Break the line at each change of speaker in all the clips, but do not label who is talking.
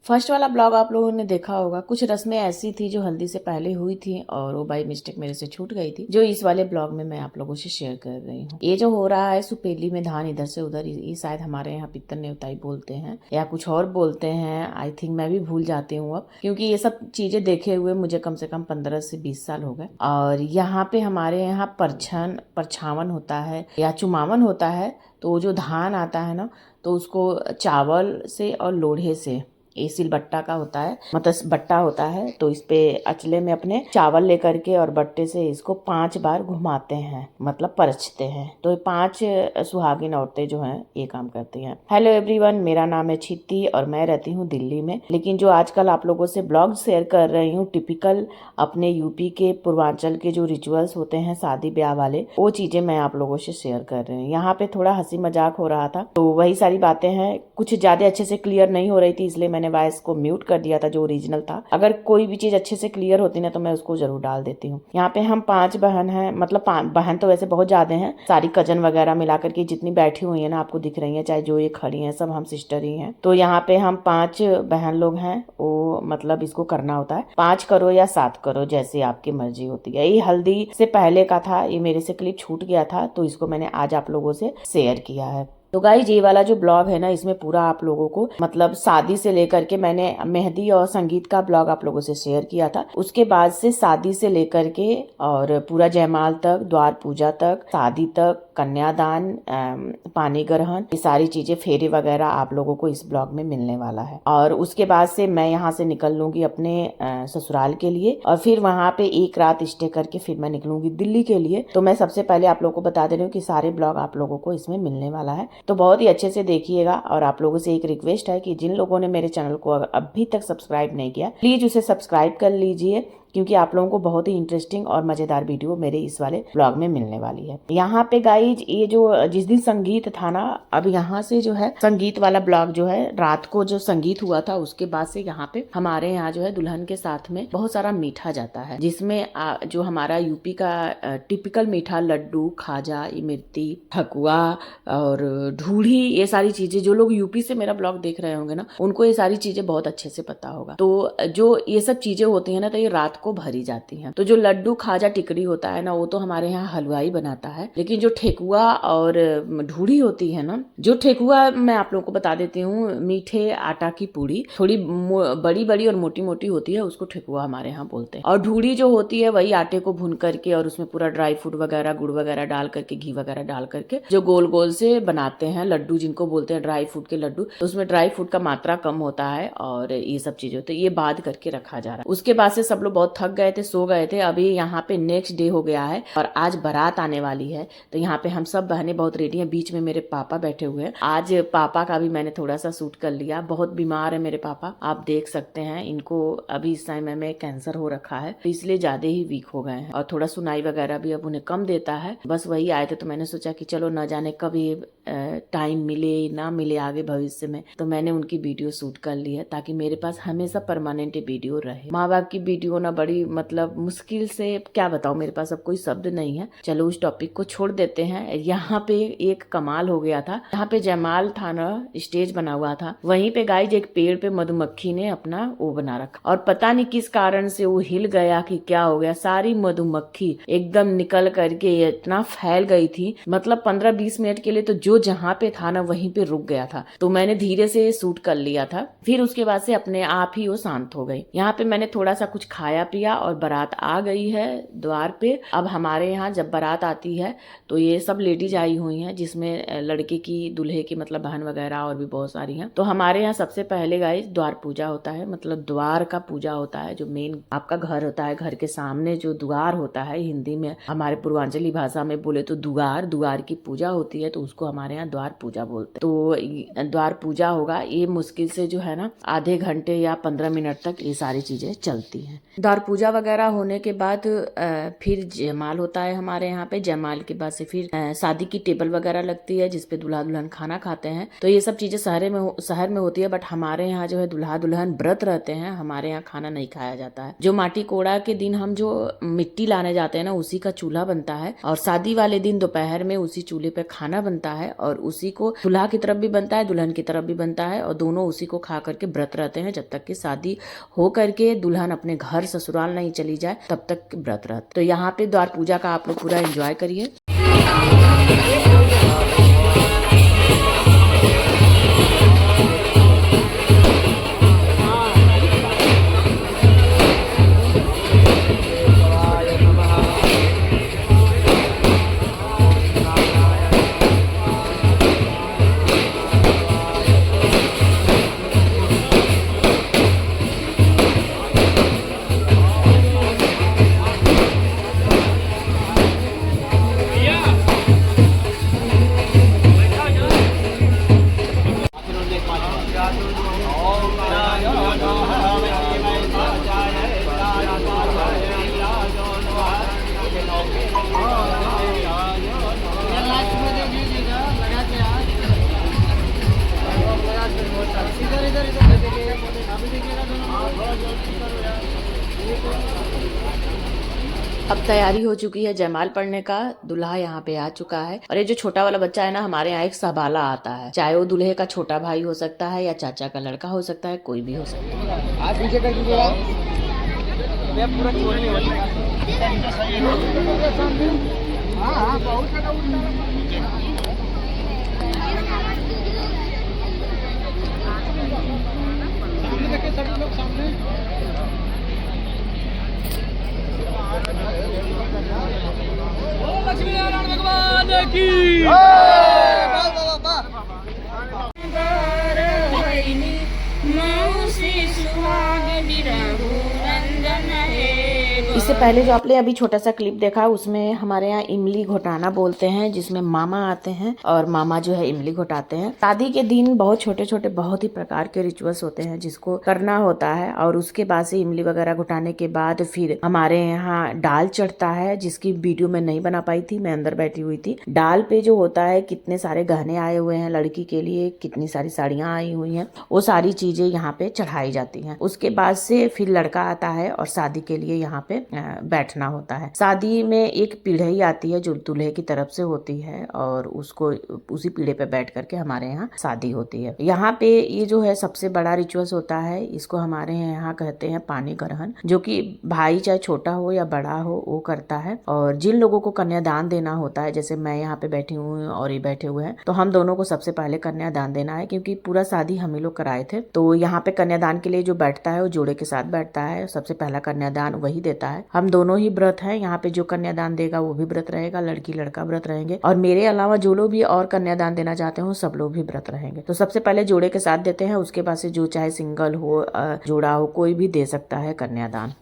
First वाला blog आप लोगों ने देखा होगा, कुछ रस्में ऐसी थी जो हल्दी से पहले हुई थी और वो बाई मिस्टेक मेरे से छूट गई थी, जो इस वाले ब्लॉग में मैं आप लोगों से शेयर कर रही हूँ। ये जो हो रहा है सुपेली में धान इधर से उधर, ये शायद हमारे यहाँ पित्तर नेवताई बोलते हैं या कुछ और बोलते हैं। आई थिंक मैं भी भूल जाती हूँ अब, क्योंकि ये सब चीजें देखे हुए मुझे कम से कम 15 से 20 साल हो गए। और यहाँ पे हमारे यहाँ परछावन होता है या चुमावन होता है। तो जो धान आता है ना, तो उसको चावल से और लोढ़े से, ये सिलबट्टा का होता है, मतलब बट्टा होता है, तो इस पे अचले में अपने चावल लेकर के और बट्टे से इसको 5 बार घुमाते हैं, मतलब परछते हैं। तो ये 5 सुहागिन औरतें जो हैं ये काम करती हैं। हेलो एवरीवन, मेरा नाम है छित्ती और मैं रहती हूँ दिल्ली में। लेकिन जो आजकल आप लोगों से ब्लॉग शेयर कर रही हूँ, टिपिकल अपने यूपी के पूर्वांचल के जो रिचुअल्स होते हैं शादी ब्याह वाले, वो चीजें मैं आप लोगों से शेयर कर रही हूँ। यहाँ पे थोड़ा हंसी मजाक हो रहा था, तो वही सारी बातें हैं। कुछ ज्यादा अच्छे से क्लियर नहीं हो रही थी, इसलिए मैंने वॉइस को म्यूट कर दिया था जो ओरिजिनल था। अगर कोई भी चीज अच्छे से क्लियर होती ना तो मैं उसको जरूर डाल देती हूँ। यहाँ पे हम 5 बहन हैं, मतलब बहन तो वैसे बहुत ज्यादा हैं, सारी कजन वगैरह मिलाकर के जितनी बैठी हुई है ना आपको दिख रही है, चाहे जो ये खड़ी है सब हम सिस्टर ही हैं। तो यहाँ पे हम 5 बहन लोग हैं। वो मतलब इसको करना होता है, 5 करो या 7 करो, जैसे आपकी मर्जी होती है। ये हल्दी से पहले का था, ये मेरे से क्लिप छूट गया था, तो इसको मैंने आज आप लोगों से शेयर किया है। तो गाइस, ये वाला जो ब्लॉग है ना, इसमें पूरा आप लोगों को मतलब शादी से लेकर के, मैंने मेहंदी और संगीत का ब्लॉग आप लोगों से शेयर किया था, उसके बाद से शादी से लेकर के और पूरा जयमाल तक, द्वार पूजा तक, शादी तक, कन्यादान, पानी ग्रहण, ये सारी चीजें, फेरे वगैरह आप लोगों को इस ब्लॉग में मिलने वाला है। और उसके बाद से मैं यहाँ से निकल लूंगी अपने ससुराल के लिए, और फिर वहाँ पे एक रात स्टे करके फिर मैं निकलूंगी दिल्ली के लिए। तो मैं सबसे पहले आप लोगों को बता दे रही हूँ कि सारे ब्लॉग आप लोगों को इसमें मिलने वाला है, तो बहुत ही अच्छे से देखिएगा। और आप लोगों से एक रिक्वेस्ट है कि जिन लोगों ने मेरे चैनल को अभी तक सब्सक्राइब नहीं किया, प्लीज उसे सब्सक्राइब कर लीजिए, क्योंकि आप लोगों को बहुत ही इंटरेस्टिंग और मजेदार वीडियो मेरे इस वाले ब्लॉग में मिलने वाली है। यहाँ पे गाइज, ये जो जिस दिन संगीत था ना, अब यहाँ से जो है संगीत वाला ब्लॉग जो है, रात को जो संगीत हुआ था उसके बाद से यहाँ पे हमारे यहाँ जो है दुल्हन के साथ में बहुत सारा मीठा जाता है, जिसमें जो हमारा यूपी का टिपिकल मीठा, लड्डू, खाजा, इमरती, ठकुआ और ढूढ़ी, ये सारी चीजें, जो लोग यूपी से मेरा ब्लॉग देख रहे होंगे ना, उनको ये सारी चीजें बहुत अच्छे से पता होगा। तो जो ये सब चीजें होती है ना, तो ये रात को भरी जाती हैं। तो जो लड्डू, खाजा, टिकड़ी होता है ना, वो तो हमारे यहाँ हलवाई बनाता है। लेकिन जो ठेकुआ और ढूढ़ी होती है ना, जो ठेकुआ मैं आप लोगों को बता देती हूँ, मीठे आटा की पूड़ी, थोड़ी बड़ी बड़ी और मोटी मोटी होती है, उसको ठेकुआ हमारे यहाँ बोलते हैं। और ढूढ़ी जो होती है वही आटे को भून करके और उसमें पूरा ड्राई फ्रूट वगैरह, गुड़ वगैरह डाल करके, घी वगैरह डाल करके जो गोल गोल से बनाते हैं लड्डू, जिनको बोलते हैं ड्राई फ्रूट के लड्डू। तो उसमें ड्राई फ्रूट का मात्रा कम होता है और ये सब चीजें, तो ये बात करके रखा जा रहा है। उसके बाद से सब लोग बहुत थक गए थे, सो गए थे। अभी यहाँ पे नेक्स्ट डे हो गया है और आज बारात आने वाली है। तो यहाँ पे हम सब बहनें बहुत रेडी हैं। बीच में मेरे पापा बैठे हुए हैं। आज पापा का भी मैंने थोड़ा सा शूट कर लिया। बहुत बीमार है मेरे पापा, आप देख सकते हैं। इनको अभी इस समय में कैंसर हो रखा है, तो इसलिए ज्यादा ही वीक हो गए हैं और थोड़ा सुनाई वगैरह भी अब उन्हें कम देता है। बस वही आए थे, तो मैंने सोचा कि चलो न जाने कब ये टाइम मिले ना मिले आगे भविष्य में, तो मैंने उनकी वीडियो शूट कर ली है, ताकि मेरे पास हमेशा परमानेंट वीडियो रहे। माँ बाप की वीडियो ना बड़ी मतलब मुश्किल से, क्या बताऊं, मेरे पास अब कोई शब्द नहीं है। चलो उस टॉपिक को छोड़ देते हैं। यहाँ पे एक कमाल हो गया था। यहाँ पे जयमाल था ना, स्टेज बना हुआ था, वहीं पे गाइज एक पेड़ पे मधुमक्खी ने अपना वो बना रखा, और पता नहीं किस कारण से वो हिल गया कि क्या हो गया, सारी मधुमक्खी एकदम निकल करके इतना फैल गई थी, मतलब 15-20 मिनट के लिए तो जो जहाँ पे था ना वहीं पे रुक गया था। तो मैंने धीरे से शूट कर लिया था। फिर उसके बाद से अपने आप ही वो शांत हो गई। यहाँ पे मैंने थोड़ा सा कुछ खाया पिया और बारात आ गई है द्वार पे। अब हमारे यहाँ जब बारात आती है तो ये सब लेडीज आई हुई हैं, जिसमें लड़के की, दूल्हे की मतलब बहन वगैरह और भी बहुत सारी हैं। तो हमारे यहाँ सबसे पहले गाइस द्वार पूजा होता है, मतलब द्वार का पूजा होता है। जो मेन आपका घर होता है, घर के सामने जो द्वार होता है, हिंदी में हमारे पूर्वांचली भाषा में बोले तो द्वार की पूजा होती है, तो उसको हमारे यहाँ द्वार पूजा बोलते हैं। तो द्वार पूजा होगा, ये मुश्किल से जो है ना आधे घंटे या 15 मिनट तक ये सारी चीजें चलती हैं। द्वार पूजा वगैरह होने के बाद फिर जयमाल होता है हमारे यहाँ पे। जयमाल के बाद से फिर शादी की टेबल वगैरह लगती है, जिसपे दूल्हा दुल्हन खाना खाते हैं। तो ये सब चीजें शहर में होती है, बट हमारे यहाँ जो है दूल्हा दुल्हन व्रत रहते हैं, हमारे यहाँ खाना नहीं खाया जाता है। जो माटी कोड़ा के दिन हम जो मिट्टी लाने जाते हैं ना, उसी का चूल्हा बनता है, और शादी वाले दिन दोपहर में उसी चूल्हे पे खाना बनता है और उसी को दूल्हा की तरफ भी बनता है, दुल्हन की तरफ भी बनता है और दोनों उसी को खा करके व्रत रहते हैं जब तक कि शादी हो करके दुल्हन अपने घर ससुराल नहीं चली जाए तब तक व्रत रहते। तो यहाँ पे द्वार पूजा का आप लोग पूरा एंजॉय करिए। अब तैयारी हो चुकी है जयमाल पढ़ने का, दूल्हा यहाँ पे आ चुका है और ये जो छोटा वाला बच्चा है ना, हमारे यहाँ एक सबाला आता है, चाहे वो दूल्हे का छोटा भाई हो सकता है या चाचा का लड़का हो सकता है, कोई भी हो सकता है। आप पीछे कर दीजिएगा, मैं पूरा छोड़ने वाली। हां बहुत ज्यादा सामने देखिए, सभी लोग सामने। लक्ष्मी नारायण भगवान की इससे पहले जो आपने अभी छोटा सा क्लिप देखा उसमें हमारे यहाँ इमली घोटाना बोलते हैं, जिसमें मामा आते हैं और मामा जो है इमली घोटाते हैं। शादी के दिन बहुत छोटे छोटे बहुत ही प्रकार के रिचुअल्स होते हैं जिसको करना होता है और उसके बाद से इमली वगैरह घोटाने के बाद फिर हमारे यहाँ डाल चढ़ता है, जिसकी वीडियो मैं नहीं बना पाई थी, मैं अंदर बैठी हुई थी। डाल पे जो होता है कितने सारे गहने आए हुए हैं लड़की के लिए, कितनी सारी साड़ियाँ आई हुई हैं, वो सारी चीजें यहाँ पे चढ़ाई जाती हैं। उसके बाद से फिर लड़का आता है और शादी के लिए यहाँ पे बैठना होता है। शादी में एक पीढ़ी आती है जो दूल्हे की तरफ से होती है और उसको उसी पीढ़े पे बैठ करके हमारे यहाँ शादी होती है। यहाँ पे ये जो है सबसे बड़ा रिचुअल्स होता है, इसको हमारे यहाँ कहते हैं पानी ग्रहण, जो कि भाई चाहे छोटा हो या बड़ा हो वो करता है। और जिन लोगों को कन्यादान देना होता है, जैसे मैं यहाँ पे बैठी हूँ और ये बैठे हुए हैं, तो हम दोनों को सबसे पहले कन्यादान देना है क्योंकि पूरा शादी हम ही लोग कराए थे। तो यहाँ पे कन्यादान के लिए जो बैठता है वो जोड़े के साथ बैठता है, सबसे पहला कन्यादान वही देता है। हम दोनों ही व्रत हैं, यहाँ पे जो कन्यादान देगा वो भी व्रत रहेगा, लड़की लड़का व्रत रहेंगे और मेरे अलावा जो लोग भी और कन्यादान देना चाहते हो सब लोग भी व्रत रहेंगे। तो सबसे पहले जोड़े के साथ देते हैं, उसके बाद से जो चाहे सिंगल हो जोड़ा हो कोई भी दे सकता है कन्यादान।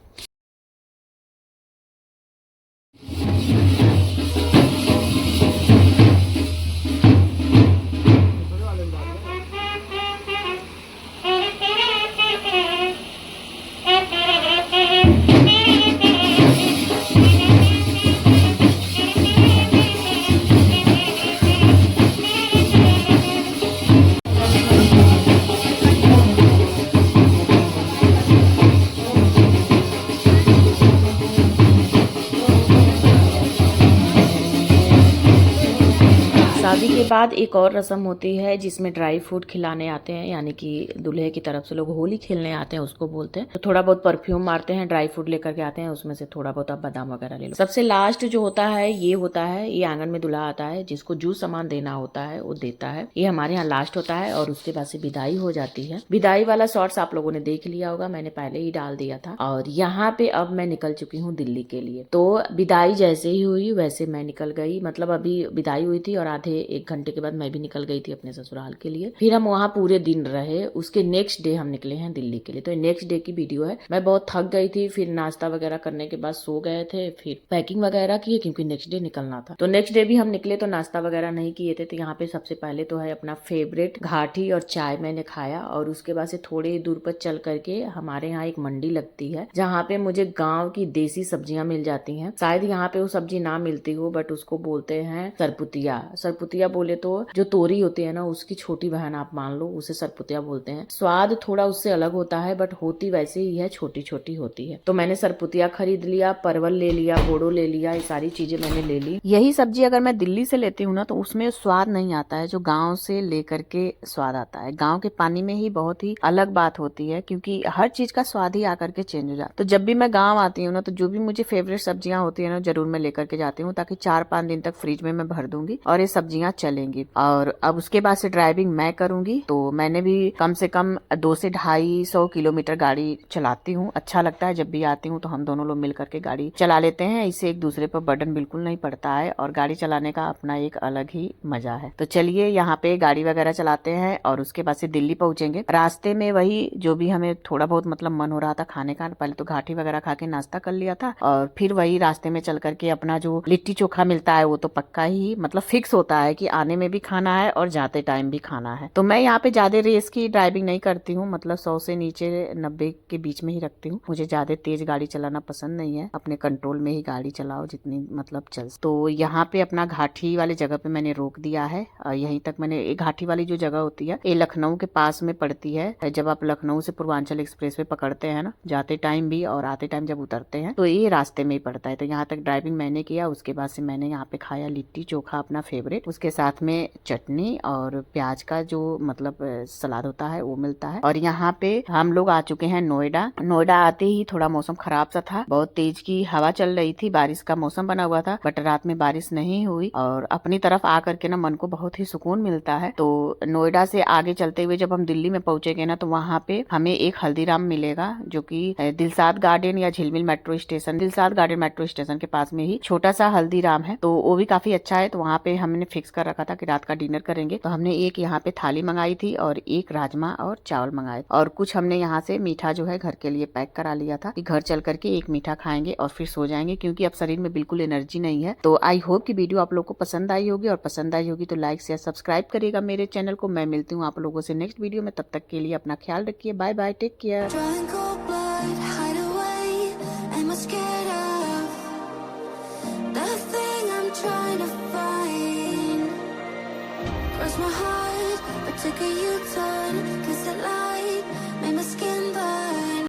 शादी के बाद एक और रस्म होती है जिसमें ड्राई फ्रूट खिलाने आते हैं, यानी कि दूल्हे की तरफ से लोग होली खेलने आते हैं उसको बोलते हैं। तो थोड़ा बहुत परफ्यूम मारते हैं, ड्राई फ्रूट लेकर के आते हैं, उसमें से थोड़ा बहुत आप बादाम वगैरह ले लो। सबसे लास्ट जो होता है ये आंगन में दूल्हा आता है, जिसको जो सामान देना होता है वो देता है। ये हमारे यहाँ लास्ट होता है और उसके बाद से विदाई हो जाती है। विदाई वाला शॉर्ट्स आप लोगों ने देख लिया होगा, मैंने पहले ही डाल दिया था। और यहाँ पे अब मैं निकल चुकी हूँ दिल्ली के लिए। तो विदाई जैसे ही हुई वैसे मैं निकल गई, मतलब अभी विदाई हुई थी और आधे एक घंटे के बाद मैं भी निकल गई थी अपने ससुराल के लिए। फिर हम वहाँ पूरे दिन रहे, उसके नेक्स्ट डे हम निकले हैं दिल्ली के लिए। तो नेक्स्ट डे की वीडियो है। मैं बहुत थक गई थी, फिर नाश्ता वगैरह करने के बाद सो गए थे, फिर पैकिंग वगैरह किए क्योंकि नेक्स्ट डे निकलना था। तो नेक्स्ट डे भी हम निकले तो नाश्ता वगैरह नहीं किए थे। तो यहाँ पे सबसे पहले तो है अपना फेवरेट घाटी और चाय मैंने खाया और उसके बाद से थोड़ी दूर पर चल करके हमारे यहाँ एक मंडी लगती है जहाँ पे मुझे गाँव की देसी सब्जियां मिल जाती हैं। शायद यहाँ पे वो सब्जी ना मिलती हो बट उसको बोलते हैं सरपुतिया। सरपुतिया सरपुतिया बोले तो जो तोरी होती है ना उसकी छोटी बहन आप मान लो, उसे सरपुतिया बोलते हैं। स्वाद थोड़ा उससे अलग होता है बट होती वैसे ही है, छोटी छोटी होती है। तो मैंने सरपुतिया खरीद लिया, परवल ले लिया, बोड़ो ले लिया, ये सारी चीजें मैंने ले ली। यही सब्जी अगर मैं दिल्ली से लेती हूँ ना तो उसमें स्वाद नहीं आता है जो गाँव से लेकर के स्वाद आता है। गाँव के पानी में ही बहुत ही अलग बात होती है, क्योंकि हर चीज का स्वाद ही आकर के चेंज हो जाता है। तो जब भी मैं गाँव आती हूँ ना तो जो भी मुझे फेवरेट सब्जियां होती है ना जरूर मैं लेकर के जाती हूँ, ताकि 4-5 दिन तक फ्रिज में मैं भर दूंगी और ये सब्जियां चलेंगी। और अब उसके बाद से ड्राइविंग मैं करूंगी, तो मैंने भी कम से कम 200 से 250 किलोमीटर गाड़ी चलाती हूँ। अच्छा लगता है, जब भी आती हूँ तो हम दोनों लोग मिल करके गाड़ी चला लेते हैं। इससे एक दूसरे पर बर्डन बिल्कुल नहीं पड़ता है और गाड़ी चलाने का अपना एक अलग ही मजा है। तो चलिए यहाँ पे गाड़ी वगैरह चलाते हैं और उसके बाद से दिल्ली पहुंचेंगे। रास्ते में वही जो भी हमें थोड़ा बहुत मतलब मन हो रहा था खाने का, पहले तो घाटी वगैरह खा के नाश्ता कर लिया था और फिर वही रास्ते में चल करके अपना जो लिट्टी चोखा मिलता है वो तो पक्का ही मतलब फिक्स होता है कि आने में भी खाना है और जाते टाइम भी खाना है। तो मैं यहाँ पे ज्यादा रेस की ड्राइविंग नहीं करती हूँ, मतलब 100 से नीचे 90 के बीच में ही रखती हूँ। मुझे ज्यादा तेज गाड़ी चलाना पसंद नहीं है, अपने कंट्रोल में ही गाड़ी चलाओ जितनी मतलब चल। तो यहाँ पे अपना घाटी वाले जगह पे मैंने रोक दिया है। यहीं तक मैंने, एक घाटी वाली जो जगह होती है ये लखनऊ के पास में पड़ती है। जब आप लखनऊ से पूर्वांचल एक्सप्रेस वे पकड़ते हैं ना, जाते टाइम भी और आते टाइम जब उतरते हैं तो ये रास्ते में ही पड़ता है। तो यहाँ तक ड्राइविंग मैंने किया, उसके बाद से मैंने यहाँ पे खाया लिट्टी चोखा अपना फेवरेट, उसके साथ में चटनी और प्याज का जो मतलब सलाद होता है वो मिलता है। और यहाँ पे हम लोग आ चुके हैं नोएडा। नोएडा आते ही थोड़ा मौसम खराब सा था, बहुत तेज की हवा चल रही थी, बारिश का मौसम बना हुआ था बट रात में बारिश नहीं हुई और अपनी तरफ आकर के ना मन को बहुत ही सुकून मिलता है। तो नोएडा से आगे चलते हुए जब हम दिल्ली में पहुंचेंगे ना तो वहाँ पे हमें एक हल्दीराम मिलेगा, जो कि दिलसाद गार्डन या झिलमिल metro station, Dilshad garden metro station के पास में ही छोटा सा हल्दीराम है। तो वो भी काफी अच्छा है। तो वहाँ पे हमने फिक्स कर रखा था कि रात का डिनर करेंगे, तो हमने एक यहाँ पे थाली मंगाई थी और एक राजमा और चावल मंगाए और कुछ हमने यहाँ से मीठा जो है घर के लिए पैक करा लिया था कि घर चल करके एक मीठा खाएंगे और फिर सो जाएंगे, क्योंकि अब शरीर में बिल्कुल एनर्जी नहीं है। तो आई होप कि वीडियो आप लोग को पसंद आई होगी, और पसंद आई होगी तो लाइक शेयर सब्सक्राइब करिएगा मेरे चैनल को। मैं मिलती हूँ आप लोगों से नेक्स्ट वीडियो में, तब तक के लिए अपना ख्याल रखिए। Bye bye, take care.
Hide away, am I scared of the thing I'm trying to find? Cross my heart, but take a U-turn, 'cause the light